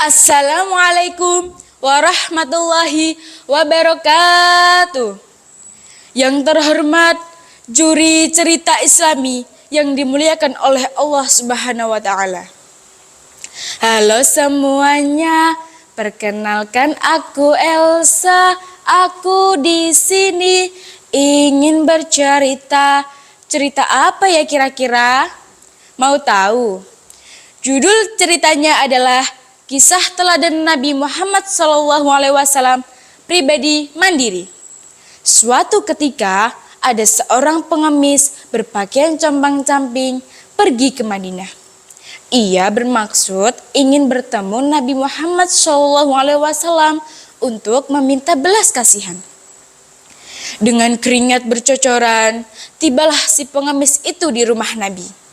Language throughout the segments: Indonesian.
Assalamualaikum warahmatullahi wabarakatuh. Yang terhormat juri cerita Islami yang dimuliakan oleh Allah Subhanahu wa taala. Halo semuanya, perkenalkan aku Elsa. Aku di sini ingin bercerita. Cerita apa ya kira-kira? Mau tahu? Judul ceritanya adalah Kisah Teladan Nabi Muhammad SAW Pribadi Mandiri. Suatu ketika ada seorang pengemis berpakaian compang-camping pergi ke Madinah. Ia bermaksud ingin bertemu Nabi Muhammad SAW untuk meminta belas kasihan. Dengan keringat bercocoran, tibalah si pengemis itu di rumah Nabi.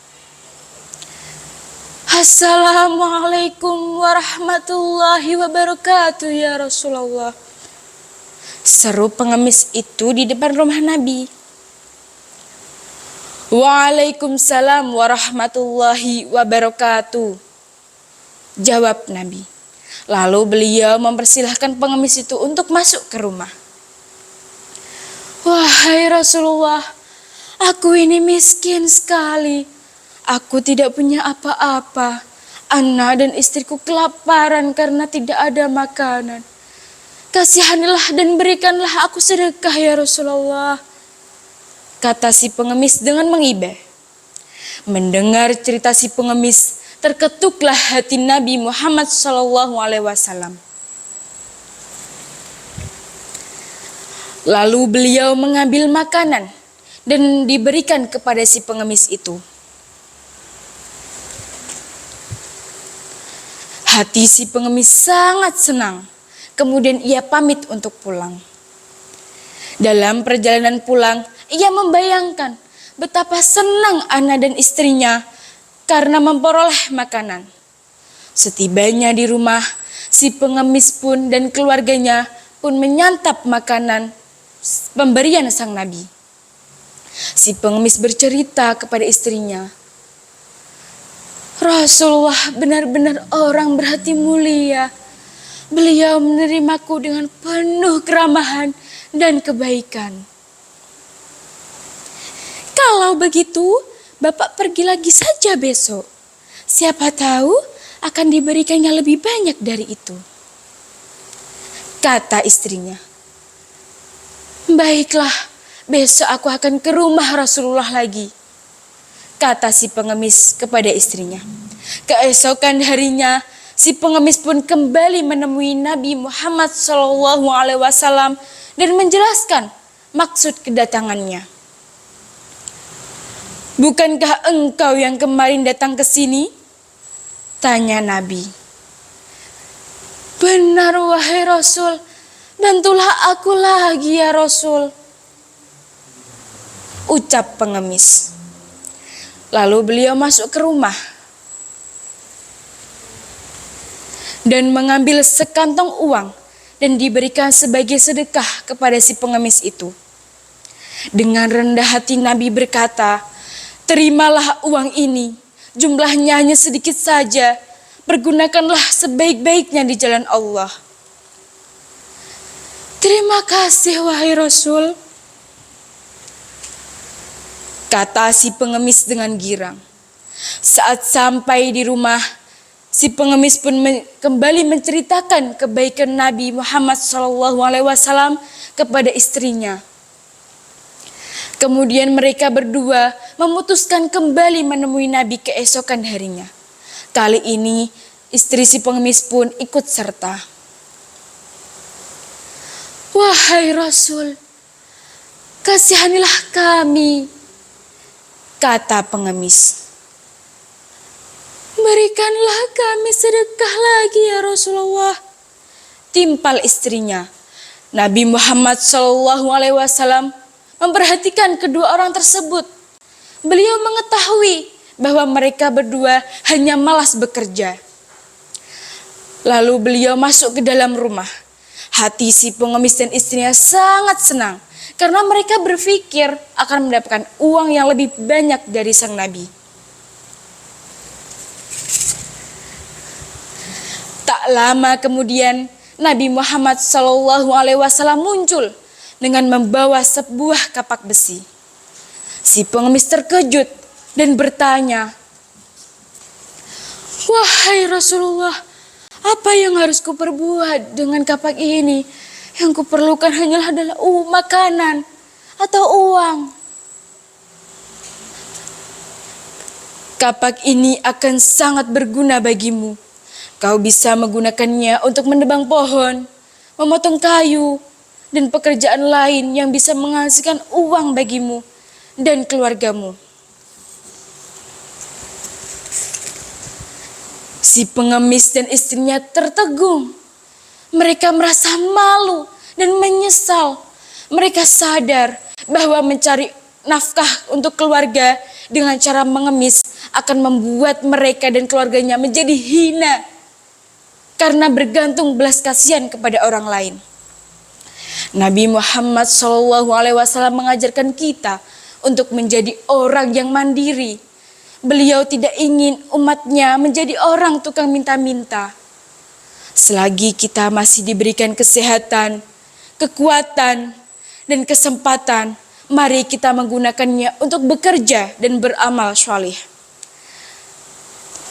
Assalamualaikum warahmatullahi wabarakatuh ya Rasulullah. Seru pengemis itu di depan rumah Nabi. Waalaikumsalam warahmatullahi wabarakatuh, jawab Nabi. Lalu beliau mempersilahkan pengemis itu untuk masuk ke rumah. Wahai Rasulullah, aku ini miskin sekali. Aku tidak punya apa-apa. Anak dan istriku kelaparan karena tidak ada makanan. Kasihanilah dan berikanlah aku sedekah ya Rasulullah, kata si pengemis dengan mengibah. Mendengar cerita si pengemis, terketuklah hati Nabi Muhammad SAW. Lalu beliau mengambil makanan dan diberikan kepada si pengemis itu. Hati si pengemis sangat senang. Kemudian ia pamit untuk pulang. Dalam perjalanan pulang, ia membayangkan betapa senang anak dan istrinya karena memperoleh makanan. Setibanya di rumah, si pengemis pun dan keluarganya pun menyantap makanan pemberian sang Nabi. Si pengemis bercerita kepada istrinya, Rasulullah benar-benar orang berhati mulia. Beliau menerimaku dengan penuh keramahan dan kebaikan. Kalau begitu, Bapak pergi lagi saja besok. Siapa tahu akan diberikannya lebih banyak dari itu, kata istrinya. Baiklah, besok aku akan ke rumah Rasulullah lagi, kata si pengemis kepada istrinya. Keesokan harinya, si pengemis pun kembali menemui Nabi Muhammad SAW dan menjelaskan maksud kedatangannya. Bukankah engkau yang kemarin datang ke sini? Tanya Nabi. Benar wahai Rasul, bantulah aku lagi ya Rasul, ucap pengemis. Lalu beliau masuk ke rumah dan mengambil sekantong uang dan diberikan sebagai sedekah kepada si pengemis itu. Dengan rendah hati Nabi berkata, terimalah uang ini, jumlahnya hanya sedikit saja, pergunakanlah sebaik-baiknya di jalan Allah. Terima kasih wahai Rasul, kata si pengemis dengan girang. Saat sampai di rumah, si pengemis pun kembali menceritakan kebaikan Nabi Muhammad SAW kepada istrinya. Kemudian mereka berdua memutuskan kembali menemui Nabi keesokan harinya. Kali ini istri si pengemis pun ikut serta. Wahai Rasul, kasihanilah kami, kata pengemis. Berikanlah kami sedekah lagi ya Rasulullah, timpal istrinya. Nabi Muhammad SAW memperhatikan kedua orang tersebut. Beliau mengetahui bahwa mereka berdua hanya malas bekerja. Lalu beliau masuk ke dalam rumah. Hati si pengemis dan istrinya sangat senang karena mereka berpikir akan mendapatkan uang yang lebih banyak dari sang Nabi. Tak lama kemudian Nabi Muhammad SAW muncul dengan membawa sebuah kapak besi. Si pengemis terkejut dan bertanya, "Wahai Rasulullah, apa yang harus kuperbuat dengan kapak ini? Yang kuperlukan hanyalah adalah makanan atau uang." "Kapak ini akan sangat berguna bagimu. Kau bisa menggunakannya untuk menebang pohon, memotong kayu, dan pekerjaan lain yang bisa menghasilkan uang bagimu dan keluargamu." Si pengemis dan istrinya tertegun. Mereka merasa malu dan menyesal. Mereka sadar bahwa mencari nafkah untuk keluarga dengan cara mengemis akan membuat mereka dan keluarganya menjadi hina karena bergantung belas kasihan kepada orang lain. Nabi Muhammad SAW mengajarkan kita untuk menjadi orang yang mandiri. Beliau tidak ingin umatnya menjadi orang tukang minta-minta. Selagi kita masih diberikan kesehatan, kekuatan, dan kesempatan, mari kita menggunakannya untuk bekerja dan beramal saleh.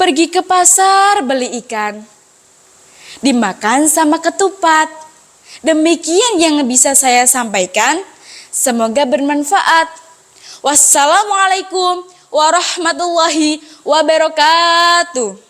Pergi ke pasar beli ikan, dimakan sama ketupat. Demikian yang bisa saya sampaikan. Semoga bermanfaat. Wassalamualaikum warahmatullahi wabarakatuh.